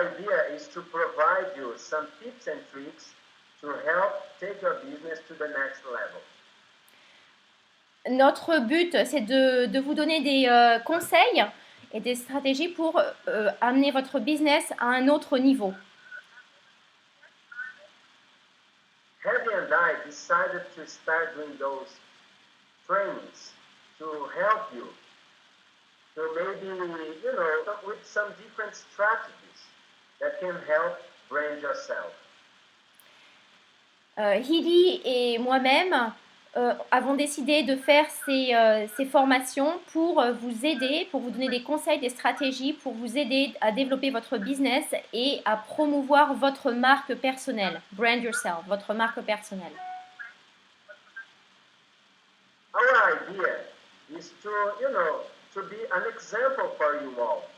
idea is to provide you some tips and tricks to help take your business to the next level. Notre but, c'est de vous donner des conseils et des stratégies pour amener votre business à un autre niveau. Heidi and I decided to start doing those trainings to help you. So maybe, with some different strategies that can help brand yourself. Heidi et moi-même avons décidé de faire ces formations pour vous aider, pour vous donner des conseils, des stratégies, pour vous aider à développer votre business et à promouvoir votre marque personnelle. Brand yourself, votre marque personnelle. Our idea is to be an example for you all.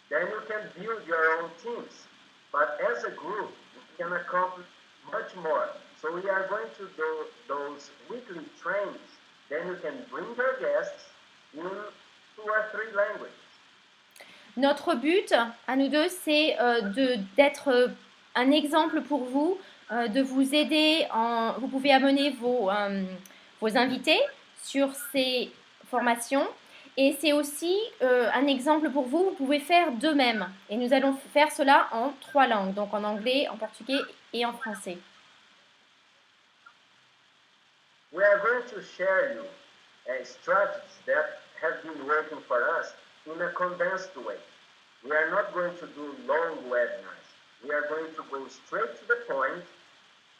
Then you can build your own teams. But as a group, you can accomplish much more. So we are going to do those weekly trainings. Then you can bring your guests in 2 or 3 languages. Notre but à nous deux, c'est d'être un exemple pour vous, de vous aider. Vous pouvez amener vos invités sur ces formations. Et c'est aussi un exemple pour vous, vous pouvez faire de même. Et nous allons faire cela en 3 langues, donc en anglais, en portugais et en français. We are going to share you strategies that have been working for us in a condensed way. We are not going to do long webinars. We are going to go straight to the point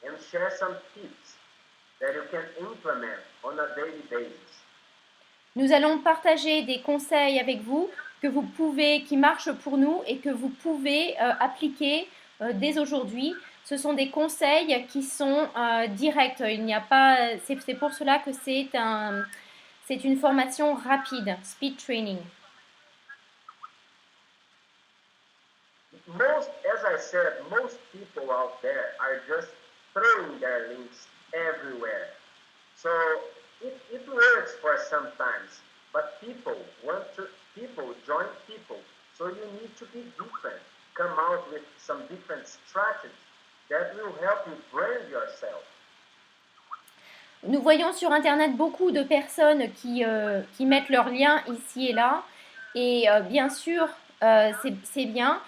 and share some tips that you can implement on a daily basis. Nous allons partager des conseils avec vous qui marchent pour nous et que vous pouvez appliquer dès aujourd'hui. Ce sont des conseils qui sont directs. C'est pour cela que c'est une formation rapide, speed training. As I said, most people out there are just throwing their links everywhere. So it works for sometimes, but people join people. So you need to be different. Come out with some different strategies that will help you brand yourself. Nous voyons sur Internet beaucoup de personnes qui mettent leurs liens ici et là. Et bien sûr, c'est bien.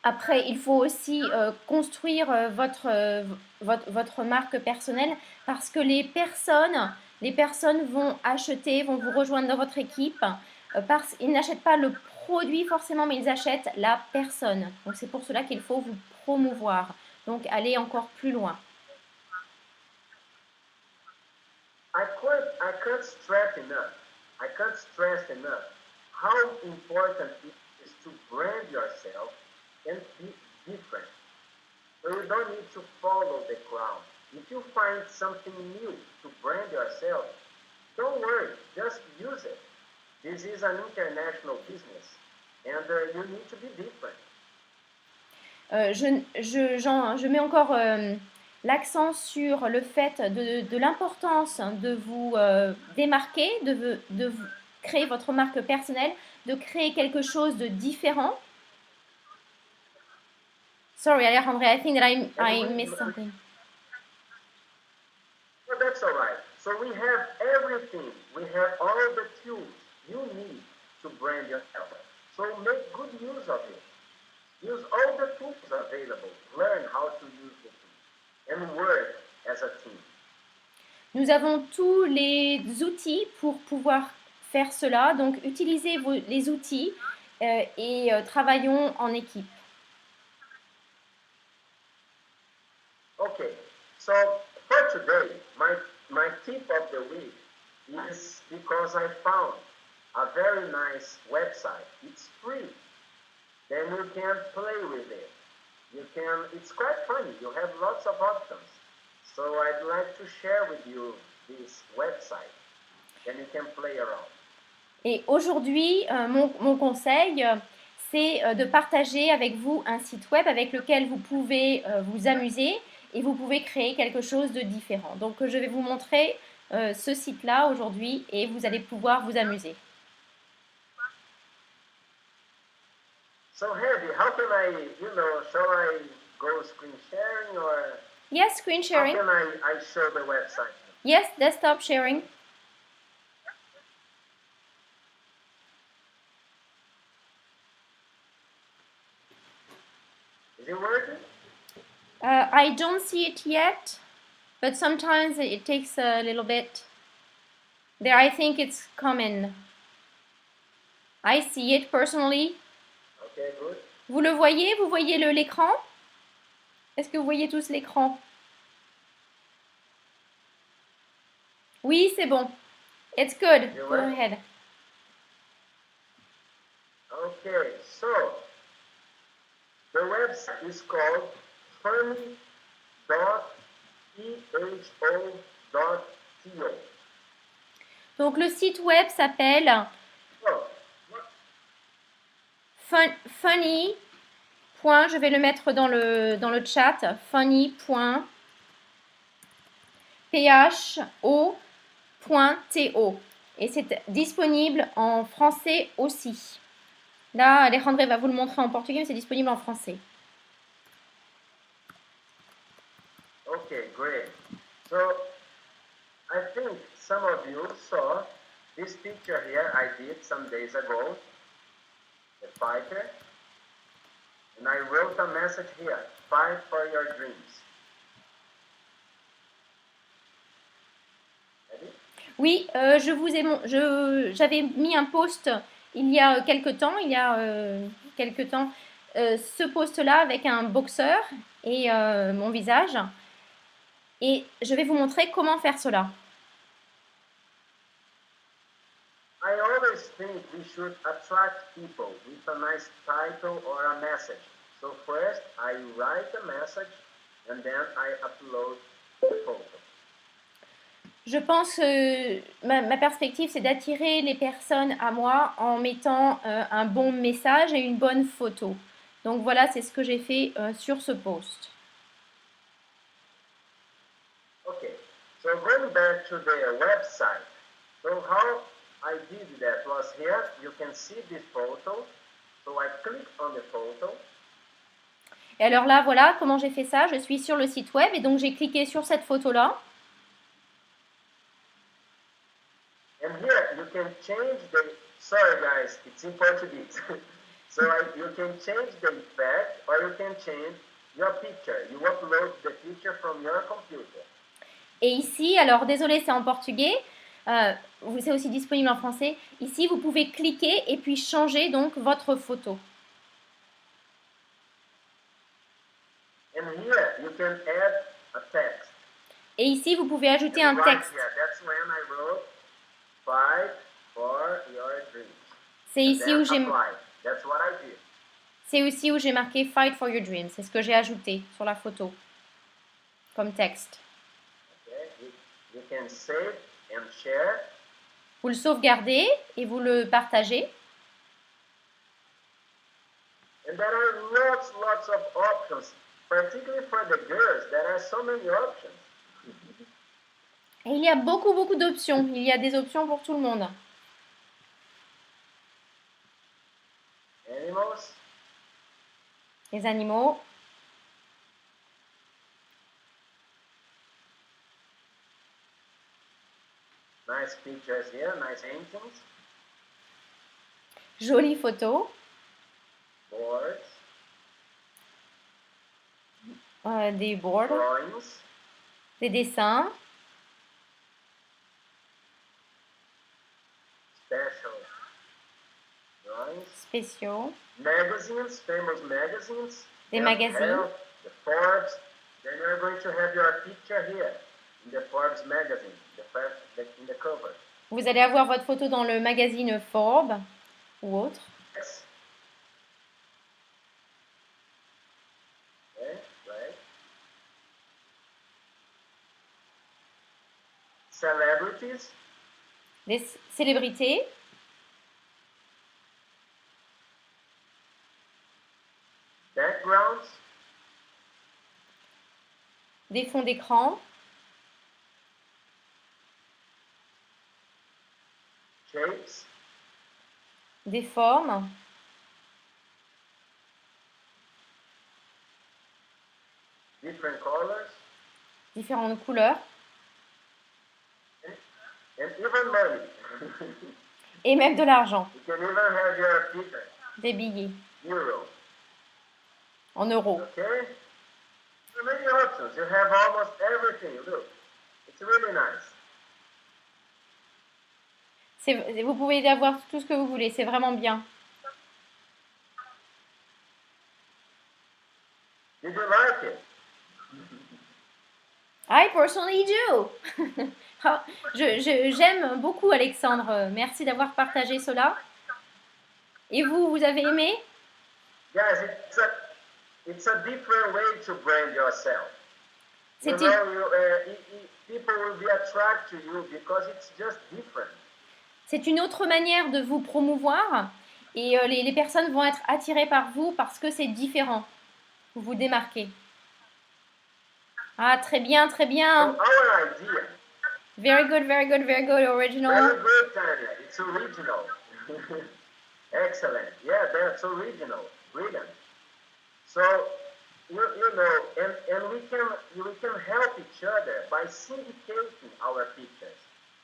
Après, il faut aussi construire votre marque personnelle parce que les personnes vont acheter, vont vous rejoindre dans votre équipe ils n'achètent pas le produit forcément, mais ils achètent la personne. Donc, c'est pour cela qu'il faut vous promouvoir. Donc, aller encore plus loin. I can't stress enough how important it is to brand yourself and be different. So you don't need to follow the crowd. If you find something new to brand yourself, don't worry, just use it. This is an international business and you need to be different. Je mets encore l'accent sur le fait de l'importance de vous démarquer, de créer votre marque personnelle, de créer quelque chose de différent. Sorry, Alejandro, I think that I missed something. No, that's all right. So we have everything. We have all the tools you need to brand yourself. So make good use of it. Use all the tools available. Learn how to use the tools and work as a team. Nous avons tous les outils pour pouvoir faire cela. Donc, utilisez les outils et travaillons en équipe. Okay, so for today, my tip of the week is because I found a very nice website. It's free. Then you can play with it. It's quite funny. You have lots of options. So I'd like to share with you this website. Then you can play around. Et aujourd'hui, mon conseil, c'est de partager avec vous un site web avec lequel vous pouvez vous amuser et vous pouvez créer quelque chose de différent. Donc, je vais vous montrer ce site-là aujourd'hui et vous allez pouvoir vous amuser. So Heidi, how can I, shall I go screen sharing or Yes, screen sharing. how can I show the website? Yes, desktop sharing. Is it working? I don't see it yet, but sometimes it takes a little bit. There, I think it's coming. I see it personally. Okay, good. Vous le voyez? Vous voyez l'écran? Est-ce que vous voyez tous l'écran? Oui, c'est bon. It's good. You Go went? ahead. Okay, so the website is called funny.eho.to. Donc le site web s'appelle So, funny. Je vais le mettre dans le chat. funny.pho.to. Et c'est disponible en français aussi. Là, Alejandra va vous le montrer en portugais, mais c'est disponible en français. okay, great. So I think some of you saw this picture here I did some days ago, the fighter, and I wrote a message here, fight for your dreams. Ready? Oui, j'avais mis un post il y a quelque temps, ce post-là avec un boxeur et mon visage. Et je vais vous montrer comment faire cela. I always think we should attract people with a nice title or a message. So first I write a message and then I upload the photo. Je pense que ma perspective, c'est d'attirer les personnes à moi en mettant un bon message et une bonne photo. Donc voilà, c'est ce que j'ai fait sur ce post. Okay, so going back to the website. So how I did that was here, you can see this photo. So I click on the photo. Et alors là, voilà comment j'ai fait ça. Je suis sur le site web et donc j'ai cliqué sur cette photo-là. And here you can change the, sorry guys, it's in Portuguese. So you can change the effect or you can change your picture. You upload the picture from your computer. Et ici, alors désolé, c'est en portugais. C'est aussi disponible en français. Ici, vous pouvez cliquer et puis changer donc votre photo. And here you can add a text. Et ici, vous pouvez ajouter un And right texte. here, that's when I wrote fight for your dreams. C'est And ici then où j'ai apply. That's what I did. C'est aussi où j'ai marqué Fight for your dreams. C'est ce que j'ai ajouté sur la photo comme texte. Okay. You can save and share. Vous le sauvegardez et vous le partagez. And there are lots of options, particularly for the girls. There are so many options. Et il y a beaucoup d'options. Il y a des options pour tout le monde. Animals. Les animaux. Nice pictures here, nice paintings. Jolies photos. Boards. Des boards. Drawings. Des dessins. Special drawings. Spéciaux. Magazines, famous magazines. Des magazines. The Forbes. Then you're going to have your picture here in the Forbes magazine, in the cover. Vous allez avoir votre photo dans le magazine Forbes ou autre. Yes. Okay, right. Celebrities. Des célébrités. Backgrounds. Des fonds d'écran. Shapes. Des formes. different colors, différentes couleurs, and even money. et même de l'argent, You can even have your ticket, des billets euro. en euros. Okay? So many options. You have almost everything. Look, it's really nice. Vous pouvez avoir tout ce que vous voulez, c'est vraiment bien. Did you like it? I personally do. J'aime beaucoup Alexandre. Merci d'avoir partagé cela. Et vous, vous avez aimé? Guys, it's a different way to brand yourself. You C'était know, people will be attracted to you because it's just different. c'est une autre manière de vous promouvoir et les personnes vont être attirées par vous parce que c'est différent. Vous vous démarquez. Ah, très bien, très So bien. our idea, Very good, very good, very good. Original. very good, Tanya. It's original. Excellent. Yeah, that's original. Brilliant. So, you know, and we can help each other by syndicating our pictures.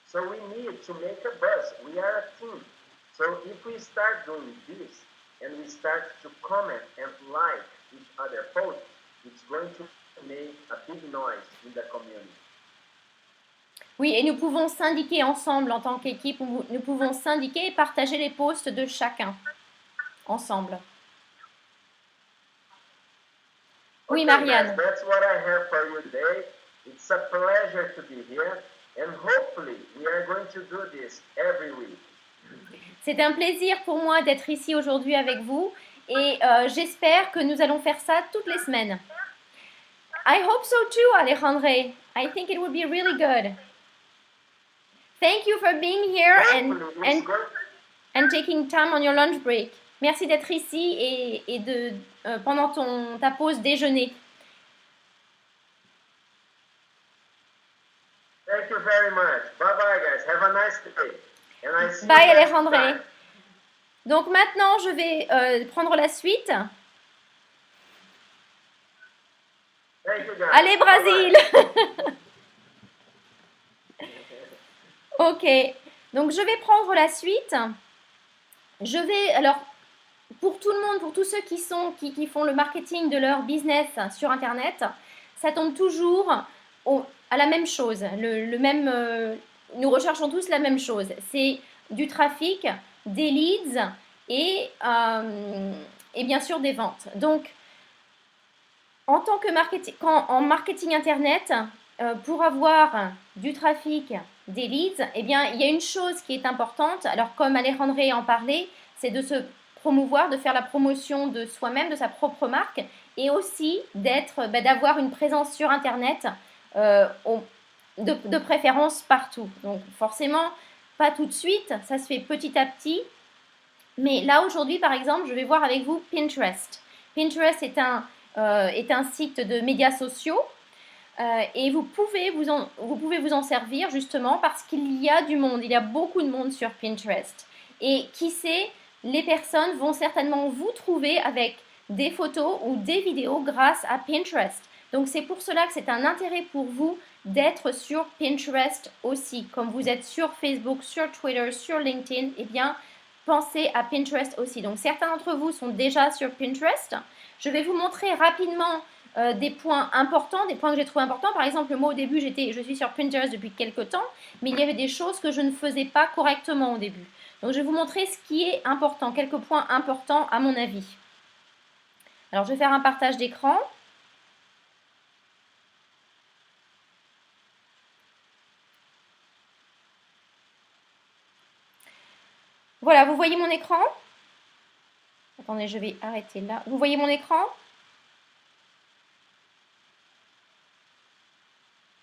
So we need to make a buzz. We are a team. So if we start doing this and we start to comment and like each other posts, it's going to make a big noise in the community. Oui, et nous pouvons syndiquer ensemble en tant qu'équipe. Nous pouvons syndiquer et partager les posts de chacun ensemble. Oui, Okay, Marianne. guys, that's what I have for you today. It's a pleasure to be here, and hopefully we are going to do this every week. C'est un plaisir pour moi d'être ici aujourd'hui avec vous et j'espère que nous allons faire ça toutes les semaines. I hope so too, Alejandre. I think it would be really good. Thank you for being here and taking time on your lunch break. Merci d'être ici et de pendant ta pause déjeuner. Thank you very much. Bye bye, guys. Have a nice day. And I see Bye, you next Alejandre. time. Donc maintenant, je vais prendre la suite. Thank you, guys. Allez, Brésil. Ok. Donc je vais prendre la suite. Alors, pour tout le monde, pour tous ceux qui font le marketing de leur business sur Internet, ça tombe toujours à la même chose. Nous recherchons tous la même chose. C'est du trafic, des leads et bien sûr des ventes. Donc, en marketing Internet, pour avoir du trafic, des leads, eh bien, il y a une chose qui est importante. Alors, comme Alejandre en parlait, c'est de se promouvoir, de faire la promotion de soi-même, de sa propre marque, et aussi d'avoir une présence sur Internet, de préférence partout. Donc, forcément, pas tout de suite, ça se fait petit à petit. Mais là, aujourd'hui, par exemple, je vais voir avec vous Pinterest. Pinterest est un site de médias sociaux. Et vous pouvez vous en servir justement parce qu'il y a du monde, il y a beaucoup de monde sur Pinterest. Et qui sait, les personnes vont certainement vous trouver avec des photos ou des vidéos grâce à Pinterest. Donc c'est pour cela que c'est un intérêt pour vous d'être sur Pinterest aussi. Comme vous êtes sur Facebook, sur Twitter, sur LinkedIn, eh bien pensez à Pinterest aussi. Donc certains d'entre vous sont déjà sur Pinterest. Je vais vous montrer rapidement des points importants, des points que j'ai trouvé importants. Par exemple, moi au début, je suis sur Pinterest depuis quelques temps, mais il y avait des choses que je ne faisais pas correctement au début. Donc, je vais vous montrer ce qui est important, quelques points importants à mon avis. Alors, je vais faire un partage d'écran. Voilà, vous voyez mon écran? Attendez, je vais arrêter là. Vous voyez mon écran?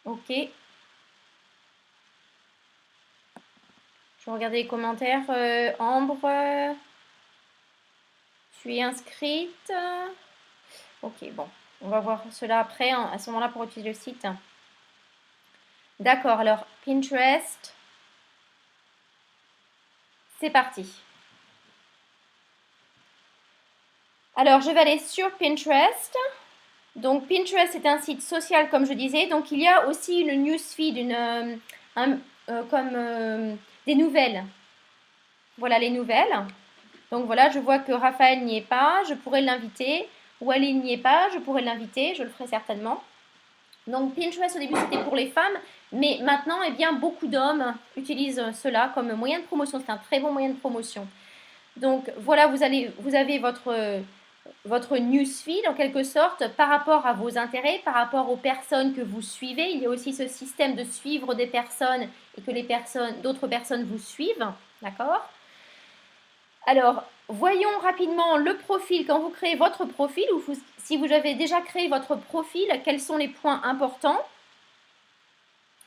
Ok. Je vais regarder les commentaires. Ambre, tu es inscrite. Ok, bon. On va voir cela après, à ce moment-là, pour utiliser le site. D'accord, alors Pinterest. C'est parti. Alors, je vais aller sur Pinterest. Donc Pinterest est un site social comme je disais. Donc il y a aussi une newsfeed, des nouvelles. Voilà les nouvelles. Donc voilà, je vois que Raphaël n'y est pas, je pourrais l'inviter. Walid n'y est pas, je pourrais l'inviter, je le ferai certainement. Donc Pinterest au début c'était pour les femmes, mais maintenant eh bien beaucoup d'hommes utilisent cela comme moyen de promotion. C'est un très bon moyen de promotion. Donc voilà, vous avez votre newsfeed en quelque sorte par rapport à vos intérêts, par rapport aux personnes que vous suivez. Il y a aussi ce système de suivre des personnes et que d'autres personnes vous suivent, d'accord? Alors, voyons rapidement le profil. Quand vous créez votre profil, ou si vous avez déjà créé votre profil, quels sont les points importants?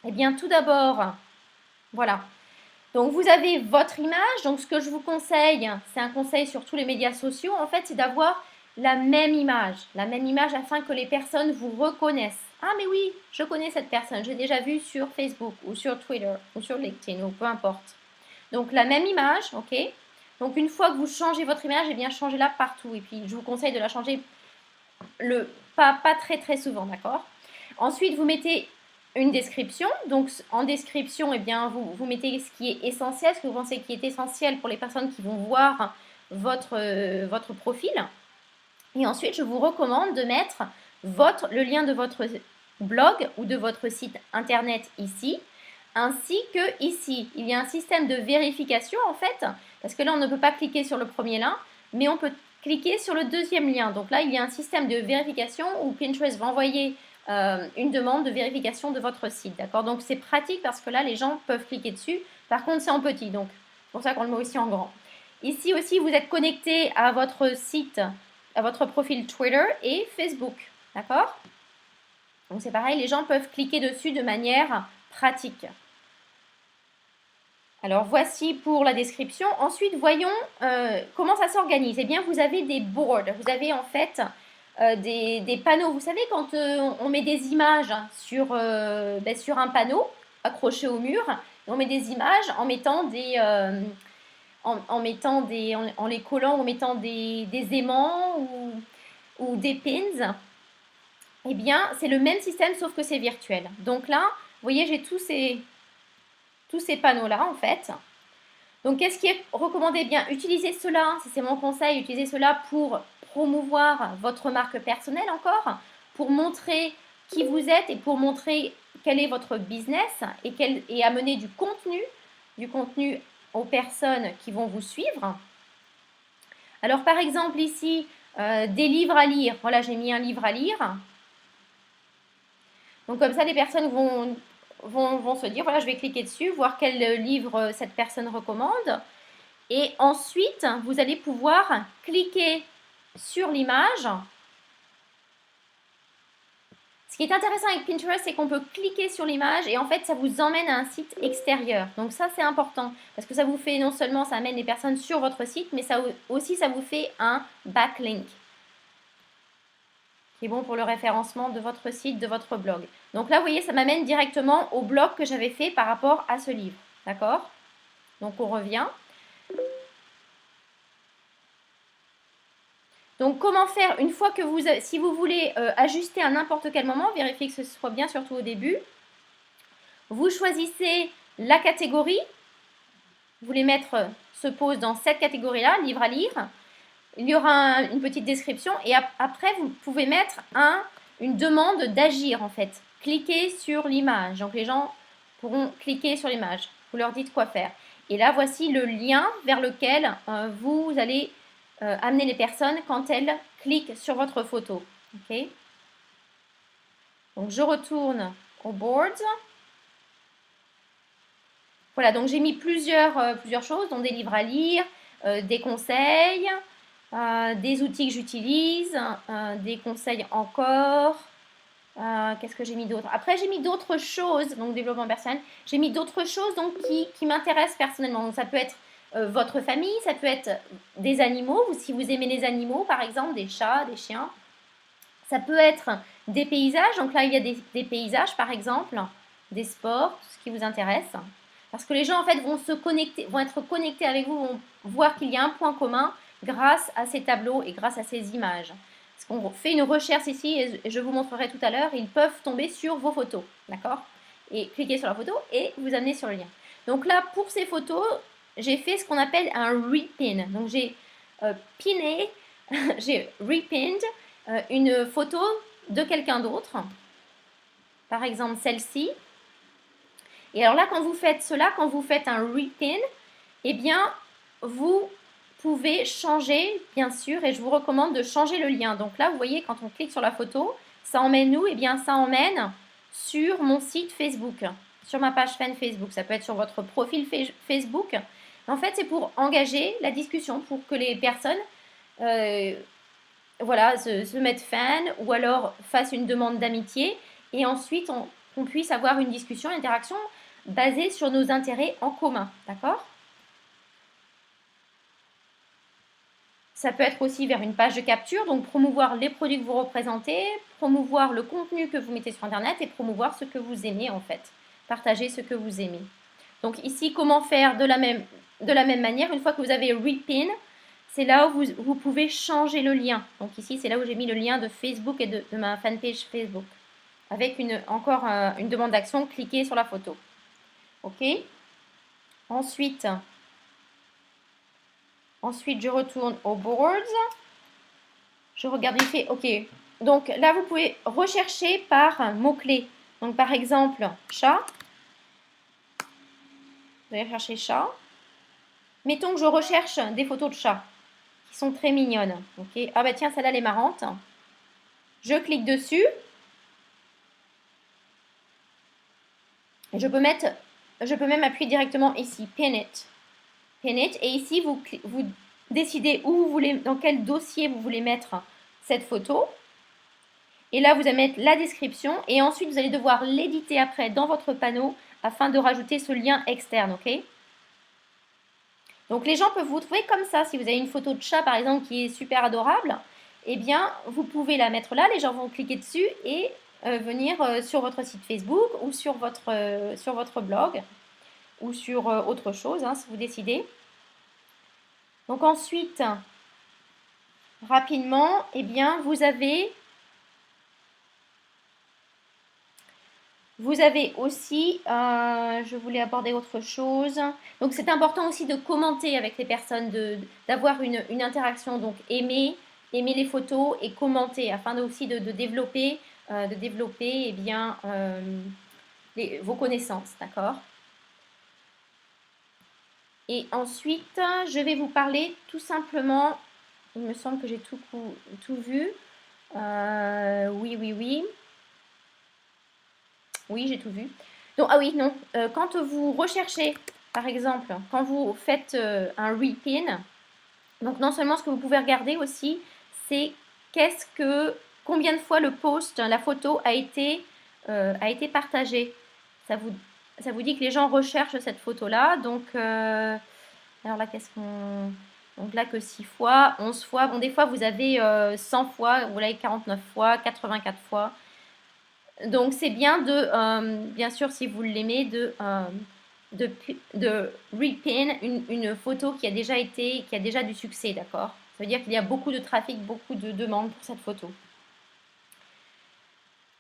Eh bien, tout d'abord, voilà. Donc, vous avez votre image. Donc, ce que je vous conseille, c'est un conseil sur tous les médias sociaux, en fait, c'est d'avoir la même image afin que les personnes vous reconnaissent. Ah, mais oui, je connais cette personne, j'ai déjà vu sur Facebook ou sur Twitter ou sur LinkedIn ou peu importe. Donc, la même image, ok? Donc, une fois que vous changez votre image, eh bien, changez-la partout. Et puis, je vous conseille de la changer pas très très souvent, d'accord? Ensuite, vous mettez une description. Donc, en description, eh bien, vous mettez ce qui est essentiel, ce que vous pensez qui est essentiel pour les personnes qui vont voir votre profil. Et ensuite, je vous recommande de mettre le lien de votre blog ou de votre site internet ici, ainsi que ici. Il y a un système de vérification en fait, parce que là, on ne peut pas cliquer sur le premier lien, mais on peut cliquer sur le deuxième lien. Donc là, il y a un système de vérification où Pinterest va envoyer une demande de vérification de votre site. D'accord? Donc c'est pratique parce que là, les gens peuvent cliquer dessus. Par contre, c'est en petit, donc c'est pour ça qu'on le met aussi en grand. Ici aussi, vous êtes connecté à votre site, à votre profil Twitter et Facebook. D'accord? Donc c'est pareil, les gens peuvent cliquer dessus de manière pratique. Alors voici pour la description. Ensuite, voyons comment ça s'organise. Eh bien, vous avez des boards. Vous avez en fait des panneaux. Vous savez, quand on met des images sur un panneau accroché au mur, on met des images en mettant en les collant, en mettant des aimants ou des pins. Eh bien, c'est le même système sauf que c'est virtuel. Donc là, vous voyez, j'ai tous ces panneaux-là en fait. Donc, qu'est-ce qui est recommandé? Eh bien, utilisez cela, c'est mon conseil, utilisez cela pour promouvoir votre marque personnelle encore, pour montrer qui vous êtes et pour montrer quel est votre business et amener du contenu aux personnes qui vont vous suivre. Alors, par exemple, ici, des livres à lire. Voilà, j'ai mis un livre à lire. Donc, comme ça, les personnes vont se dire, voilà, je vais cliquer dessus, voir quel livre cette personne recommande. Et ensuite, vous allez pouvoir cliquer sur l'image. Ce qui est intéressant avec Pinterest, c'est qu'on peut cliquer sur l'image et en fait, ça vous emmène à un site extérieur. Donc ça, c'est important parce que ça vous fait, non seulement ça amène les personnes sur votre site, mais ça vous fait un backlink qui est bon pour le référencement de votre site, de votre blog. Donc là, vous voyez, ça m'amène directement au blog que j'avais fait par rapport à ce livre. D'accord? Donc on revient. Donc, comment faire une fois que si vous voulez ajuster à n'importe quel moment, vérifiez que ce soit bien, surtout au début. Vous choisissez la catégorie. Vous voulez mettre ce post dans cette catégorie-là, livre à lire. Il y aura une petite description et après, vous pouvez mettre une demande d'agir en fait. Cliquez sur l'image. Donc, les gens pourront cliquer sur l'image. Vous leur dites quoi faire. Et là, voici le lien vers lequel vous allez amener les personnes quand elles cliquent sur votre photo. Ok. Donc, je retourne au board. Voilà, donc j'ai mis plusieurs choses, dont des livres à lire, des conseils, des outils que j'utilise, des conseils encore. Qu'est-ce que j'ai mis d'autre? Après, j'ai mis d'autres choses, donc développement personnel. J'ai mis d'autres choses donc, qui m'intéressent personnellement. Donc, ça peut être votre famille, ça peut être des animaux, si vous aimez les animaux, par exemple, des chats, des chiens. Ça peut être des paysages. Donc là, il y a des paysages, par exemple, des sports, tout ce qui vous intéresse. Parce que les gens, en fait, vont être connectés avec vous, vont voir qu'il y a un point commun grâce à ces tableaux et grâce à ces images. parce qu'on fait une recherche ici, et je vous montrerai tout à l'heure, ils peuvent tomber sur vos photos, d'accord? Et cliquer sur la photo et vous amener sur le lien. Donc là, pour ces photos, j'ai fait ce qu'on appelle un repin. Donc j'ai piné, j'ai repinned une photo de quelqu'un d'autre, par exemple celle-ci. Et alors là, quand vous faites cela, quand vous faites un repin, eh bien, vous pouvez changer, bien sûr, et je vous recommande de changer le lien. Donc là, vous voyez, quand on clique sur la photo, ça emmène où? Eh bien, ça emmène sur mon site Facebook, sur ma page fan Facebook. Ça peut être sur votre profil Facebook. En fait, c'est pour engager la discussion, pour que les personnes voilà, se mettent fan ou alors fassent une demande d'amitié et ensuite on puisse avoir une discussion, une interaction basée sur nos intérêts en commun. D'accord? Ça peut être aussi vers une page de capture, donc promouvoir les produits que vous représentez, promouvoir le contenu que vous mettez sur Internet et promouvoir ce que vous aimez en fait. Partager ce que vous aimez. Donc ici, comment faire de la même manière, une fois que vous avez repin, c'est là où vous pouvez changer le lien. Donc ici, c'est là où j'ai mis le lien de Facebook et de ma fanpage Facebook. Avec encore une demande d'action, cliquez sur la photo. OK? Ensuite, je retourne aux boards. Je regarde vite fait. OK. Donc là, vous pouvez rechercher par mots-clés. Donc par exemple, chat. Vous allez chercher chat. Mettons que je recherche des photos de chats qui sont très mignonnes. OK. Ah bah tiens, celle-là, elle est marrante. Je clique dessus. Et je peux même appuyer directement ici, pin it. Pin it. Et ici, vous décidez où vous voulez, dans quel dossier vous voulez mettre cette photo. Et là, vous allez mettre la description. Et ensuite, vous allez devoir l'éditer après dans votre panneau afin de rajouter ce lien externe. OK? Donc, les gens peuvent vous trouver comme ça. Si vous avez une photo de chat, par exemple, qui est super adorable, eh bien, vous pouvez la mettre là. Les gens vont cliquer dessus et venir sur votre site Facebook ou sur votre blog ou sur autre chose, hein, si vous décidez. Donc ensuite, rapidement, eh bien, vous avez aussi, je voulais aborder autre chose. Donc c'est important aussi de commenter avec les personnes, d'avoir une interaction. Donc aimer les photos et commenter afin aussi de développer eh bien, vos connaissances, d'accord? Et ensuite, je vais vous parler tout simplement, il me semble que j'ai tout vu. Oui. Oui, j'ai tout vu. Donc, ah oui, non. Quand vous recherchez, par exemple, quand vous faites un repin, donc non seulement ce que vous pouvez regarder aussi, c'est combien de fois le post, la photo a été partagée. Ça vous dit que les gens recherchent cette photo-là. Donc, alors là, donc là, que 6 fois, 11 fois. Bon, des fois, vous avez 100 fois, vous l'avez 49 fois, 84 fois. Donc, c'est bien bien sûr, si vous l'aimez, de repin une photo qui a déjà du succès, d'accord? Ça veut dire qu'il y a beaucoup de trafic, beaucoup de demandes pour cette photo.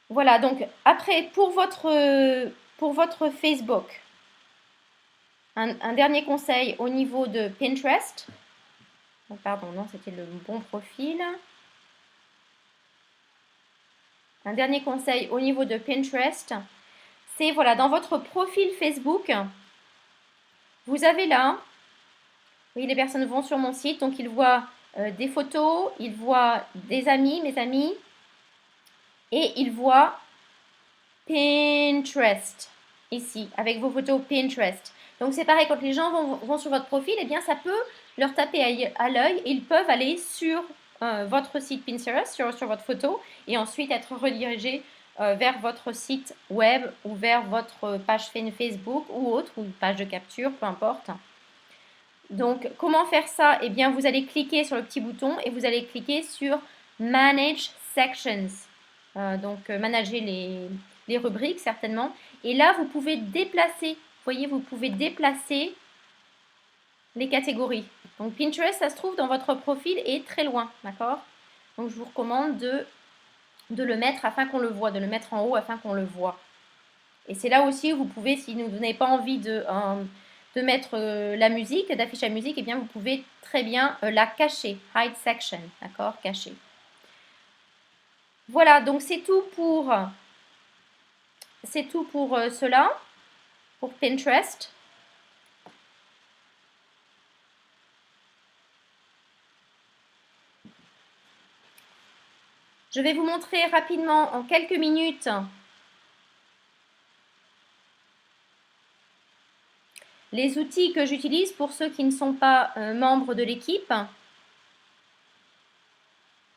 Voilà, donc après, pour votre Facebook, un dernier conseil au niveau de Pinterest. Oh, pardon, non, c'était le bon profil. Un dernier conseil au niveau de Pinterest, c'est voilà, dans votre profil Facebook, vous avez là, oui, les personnes vont sur mon site, donc ils voient des photos, ils voient des amis, mes amis, et ils voient Pinterest, ici, avec vos photos Pinterest. Donc c'est pareil, quand les gens vont sur votre profil, eh bien ça peut leur taper à l'œil et ils peuvent aller sur votre site Pinterest, sur votre photo, et ensuite être redirigés vers votre site web ou vers votre page Facebook ou autre, ou une page de capture, peu importe. Donc comment faire ça? Eh bien vous allez cliquer sur le petit bouton et vous allez cliquer sur Manage Sections. Donc manager les rubriques certainement. Et là vous pouvez déplacer, voyez, vous pouvez déplacer les catégories. Donc Pinterest, ça se trouve dans votre profil et très loin, d'accord? Donc, je vous recommande de le mettre afin qu'on le voit, de le mettre en haut afin qu'on le voit. Et c'est là aussi où vous pouvez, si vous n'avez pas envie de mettre la musique, d'afficher la musique, eh bien vous pouvez très bien la cacher, hide section, d'accord, cacher. Voilà, donc c'est tout pour cela, pour Pinterest. Je vais vous montrer rapidement en quelques minutes les outils que j'utilise pour ceux qui ne sont pas membres de l'équipe.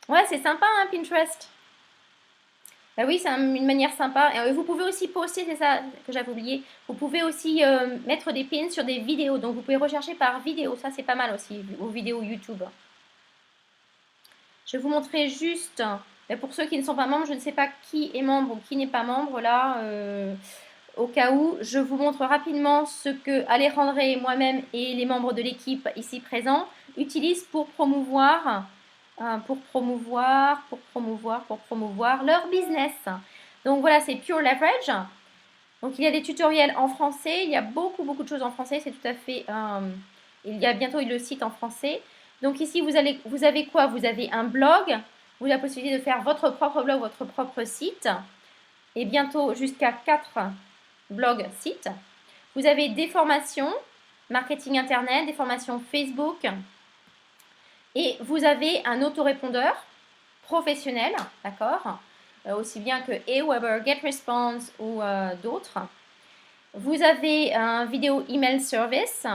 Ouais, c'est sympa, hein, Pinterest. Bah oui, c'est une manière sympa. Et vous pouvez aussi poster, c'est ça que j'avais oublié. Vous pouvez aussi mettre des pins sur des vidéos. Donc, vous pouvez rechercher par vidéo. Ça, c'est pas mal aussi, aux vidéos YouTube. Je vais vous montrer juste, pour ceux qui ne sont pas membres, je ne sais pas qui est membre ou qui n'est pas membre là. Au cas où, je vous montre rapidement ce que Alejandre et moi-même et les membres de l'équipe ici présents utilisent pour promouvoir leur business. Donc voilà, c'est Pure Leverage. Donc il y a des tutoriels en français, il y a beaucoup de choses en français, c'est tout à fait... il y a bientôt le site en français. Donc ici, vous avez quoi? Vous avez un blog, vous avez la possibilité de faire votre propre blog, votre propre site, et bientôt jusqu'à 4 blog site. Vous avez des formations, marketing internet, des formations Facebook. Et vous avez un autorépondeur professionnel, d'accord, aussi bien que Aweber, GetResponse ou d'autres. Vous avez un vidéo email service.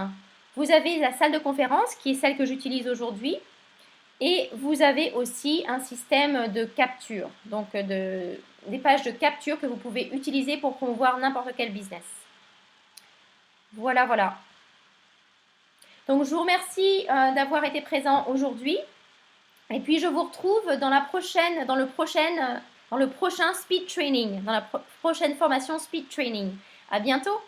Vous avez la salle de conférence qui est celle que j'utilise aujourd'hui. Et vous avez aussi un système de capture, donc des pages de capture que vous pouvez utiliser pour promouvoir n'importe quel business. Voilà, voilà. Donc, je vous remercie d'avoir été présent aujourd'hui. Et puis, je vous retrouve dans le prochain speed training, dans la prochaine formation speed training. À bientôt!